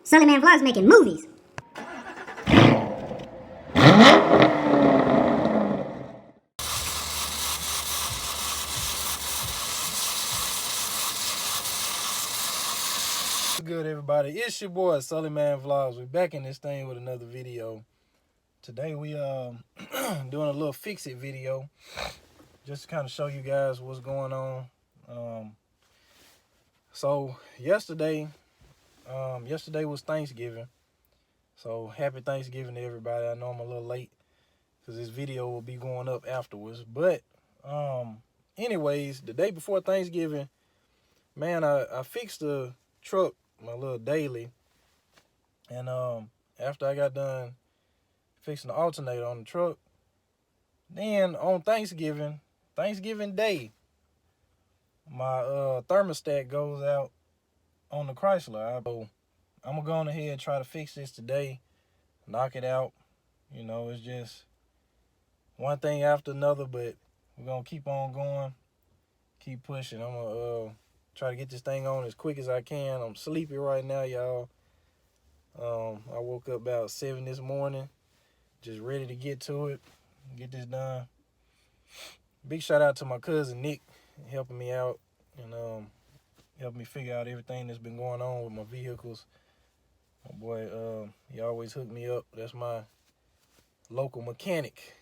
Sully Man Vlogs making movies. What's good, everybody? It's your boy Sully Man Vlogs. We're back in this thing with another video. Today we doing a little fix it video, just to kind of show you guys what's going on. So yesterday was Thanksgiving. So happy Thanksgiving to everybody. I know I'm a little late because this video will be going up afterwards. But anyways, the day before Thanksgiving, man, I fixed the truck, my little daily, and after I got done fixing the alternator on the truck, then on Thanksgiving Day, my thermostat goes out on the Chrysler. I'm gonna go on ahead and try to fix this today, knock it out. You know, it's just one thing after another, but we're gonna keep on going, keep pushing. I'm gonna try to get this thing on as quick as I can. I'm sleepy right now, y'all. I woke up about 7 this morning, just ready to get to it, get this done. Big shout out to my cousin Nick, helping me out and helping me figure out everything that's been going on with my vehicles. My boy, he always hooked me up. That's my local mechanic.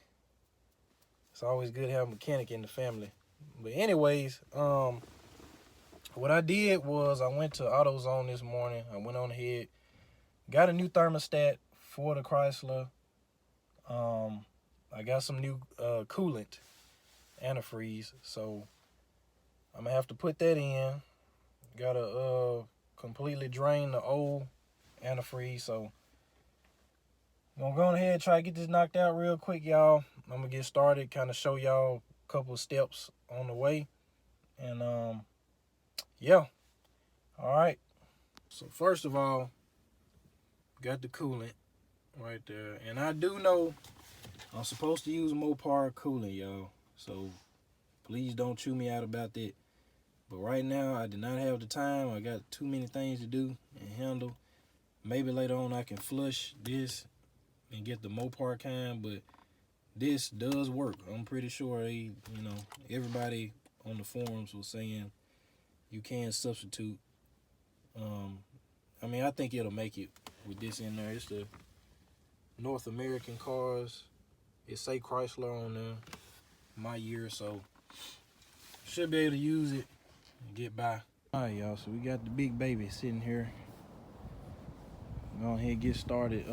It's always good to have a mechanic in the family. But anyways, what I did was I went to AutoZone this morning. I went on ahead, got a new thermostat for the Chrysler. I got some new coolant, antifreeze, so I'm gonna have to put that in. Gotta completely drain the old antifreeze, so I'm gonna go on ahead and try to get this knocked out real quick, y'all. I'm gonna get started, kind of show y'all a couple of steps on the way, and yeah. All right, so first of all, got the coolant right there, and I do know I'm supposed to use Mopar coolant, y'all, so please don't chew me out about that. But right now, I did not have the time. I got too many things to do and handle. Maybe later on I can flush this and get the Mopar kind, but this does work. I'm pretty sure everybody on the forums was saying you can substitute. I mean, I think it'll make it with this in there. It's the North American cars. It say Chrysler on there, my year, so should be able to use it and get by. All right, y'all, so we got the big baby sitting here. Go ahead and get started.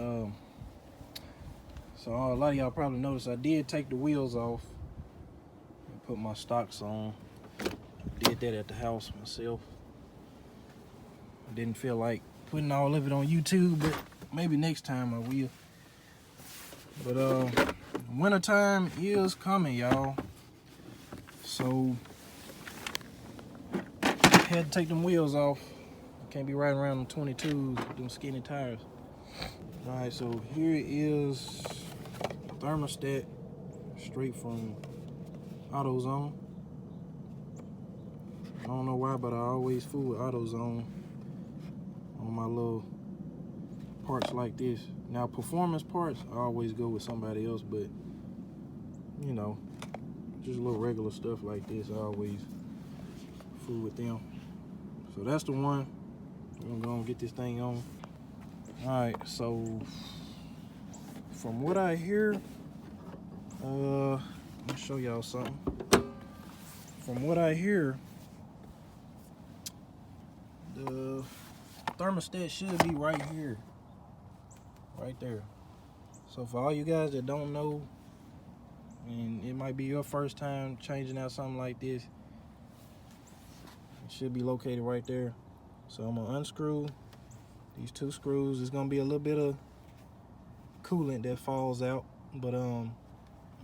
So a lot of y'all probably noticed I did take the wheels off and put my stocks on. Did that at the house myself. I didn't feel like putting all of it on YouTube, but maybe next time I will. But wintertime is coming, y'all. So had to take them wheels off. Can't be riding around on 22s with them skinny tires. All right, so here is the thermostat straight from AutoZone. I don't know why, but I always fool with AutoZone on my little parts like this. Now, performance parts, I always go with somebody else, but you know, just little regular stuff like this, I always fool with them. So that's the one. I'm gonna get this thing on. All right, so from what I hear, let me show y'all something. From what I hear, the thermostat should be right here, right there. So for all you guys that don't know, and it might be your first time changing out something like this, it should be located right there. So I'm gonna unscrew these two screws. There's gonna be a little bit of coolant that falls out, but I'm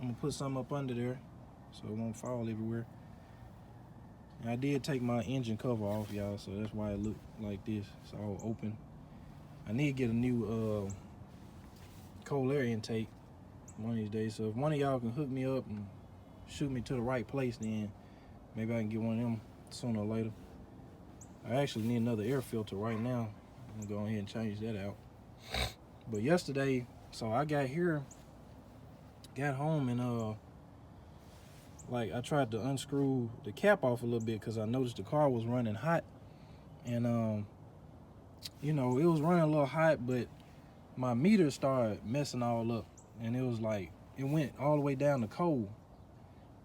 gonna put something up under there so it won't fall everywhere. And I did take my engine cover off, y'all, so that's why it looked like this. It's all open. I need to get a new cold air intake one of these days. So if one of y'all can hook me up and shoot me to the right place, then maybe I can get one of them sooner or later. I actually need another air filter right now. I'm gonna go ahead and change that out. But yesterday, so I got home, and like I tried to unscrew the cap off a little bit because I noticed the car was running hot, and you know, it was running a little hot, but my meter started messing all up, and it was like it went all the way down to cold.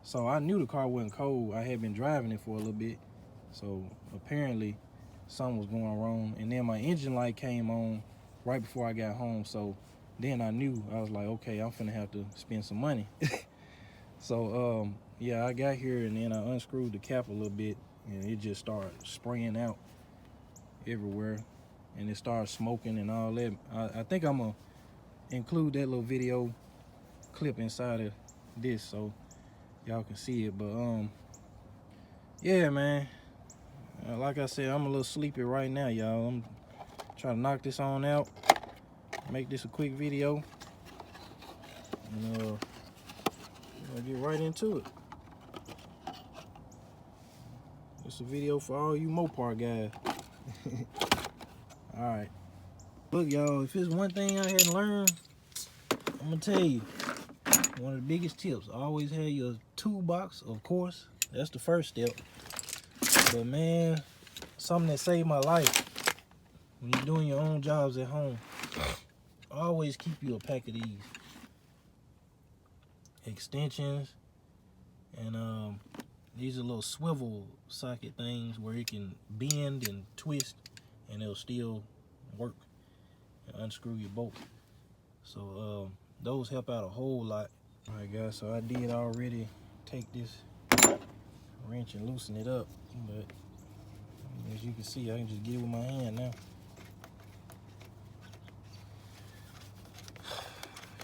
So I knew the car wasn't cold. I had been driving it for a little bit, so apparently something was going wrong. And then my engine light came on right before I got home, so then I knew. I was like, okay, I'm finna have to spend some money. So yeah, I got here, and then I unscrewed the cap a little bit, and it just started spraying out everywhere, and it started smoking and all that. I think I'm gonna include that little video clip inside of this so y'all can see it. But yeah, man, like I said, I'm a little sleepy right now, y'all. I'm trying to knock this on out, make this a quick video, and I'll get right into it. It's a video for all you Mopar guys. Alright. Look, y'all, if it's one thing I had learned, I'm gonna tell you, one of the biggest tips, always have your toolbox, of course. That's the first step. But man, something that saved my life when you're doing your own jobs at home, always keep you a pack of these extensions, and these are little swivel socket things where it can bend and twist and it'll still work and unscrew your bolt. So those help out a whole lot. All right, guys, so I did already take this wrench and loosen it up, but as you can see, I can just get it with my hand now.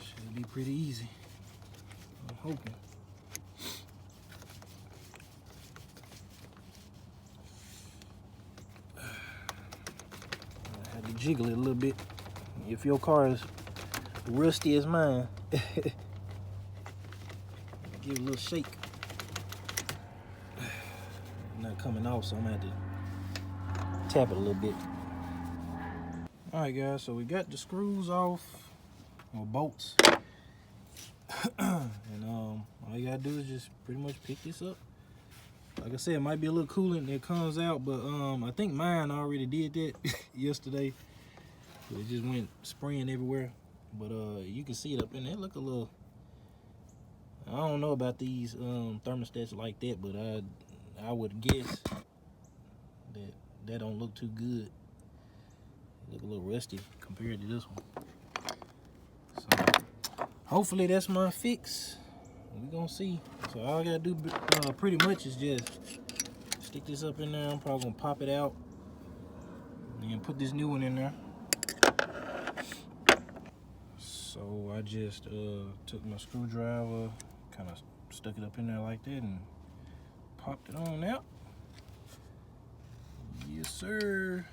Should be pretty easy, I'm hoping. I had to jiggle it a little bit. If your car is rusty as mine, give it a little shake. Not coming off, so I'm gonna have to tap it a little bit. All right, guys, so we got the screws off, or bolts, and all you gotta do is just pretty much pick this up. Like I said, it might be a little coolant that comes out, but I think mine already did that yesterday. It just went spraying everywhere. But you can see it up in there. Look a little. I don't know about these thermostats like that, but I would guess that don't look too good. Look a little rusty compared to this one. So hopefully that's my fix. We're gonna see. So all I gotta do pretty much is just stick this up in there. I'm probably gonna pop it out and put this new one in there. So I just took my screwdriver, kind of stuck it up in there like that, and popped it on out. Yes, sir.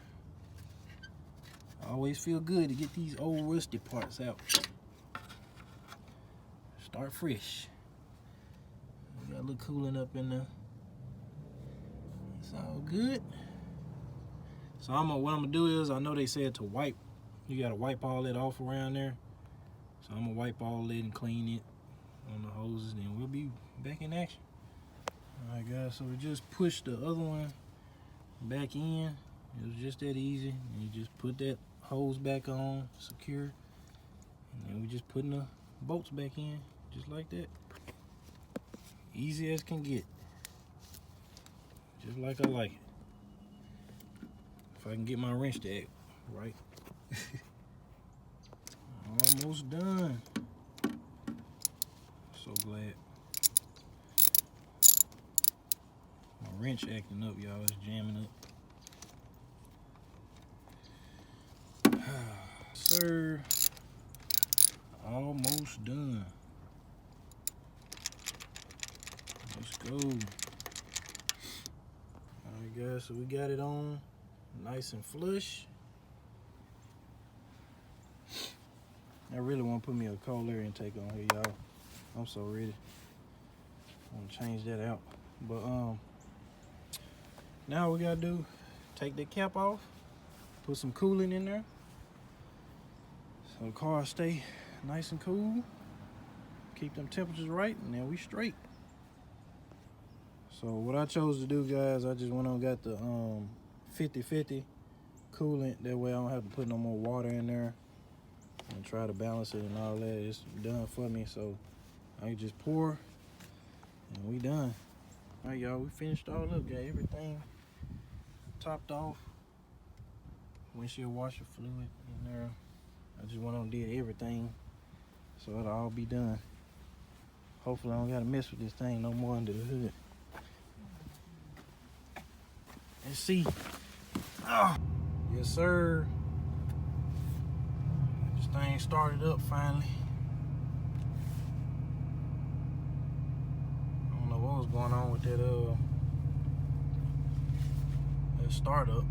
I always feel good to get these old rusty parts out. Start fresh. We got a little coolant up in there. It's all good. So what I'm gonna do is, I know they said to wipe. You gotta wipe all that off around there. So I'm gonna wipe all that and clean it on the hoses, and we'll be back in action. All right, guys, so we just pushed the other one back in. It was just that easy. And you just put that hose back on, secure, and then we just putting the bolts back in, just like that. Easy as can get. Just like I like it. If I can get my wrench to act right. Almost done. So glad. My wrench acting up, y'all. It's jamming up. Sir. Almost done. Let's go. Alright, guys, so we got it on nice and flush. I really want to put me a cold air intake on here, y'all. I'm so ready. I want to change that out. But now we gotta do, take the cap off, Put some coolant in there so the car stay nice and cool. Keep them temperatures right, and then we straight. So what I chose to do, guys, I just went on got the 50-50 coolant. That way I don't have to put no more water in there and try to balance it and all that. It's done for me, so I can just pour and we done. All right, y'all, we finished all up. Got everything topped off. Windshield washer fluid in there. I just went on and did everything, so it'll all be done. Hopefully I don't gotta mess with this thing no more under the hood. Let's see. Oh, yes, sir. This thing started up finally. I don't know what was going on with that startup. It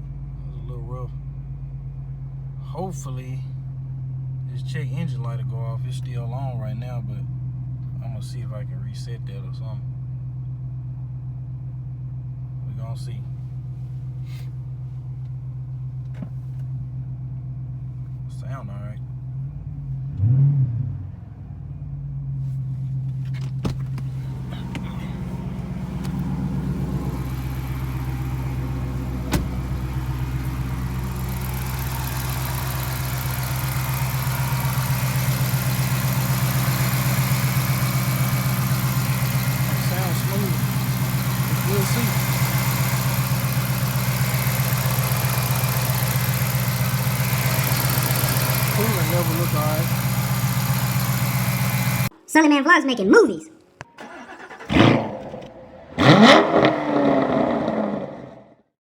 was a little rough. Hopefully this check engine light will go off. It's still on right now, but I'm gonna see if I can reset that or something. We're gonna see. Sound all right. Sounds smooth. We'll see. Cooler level look all right. Sully Man Vlogs making movies.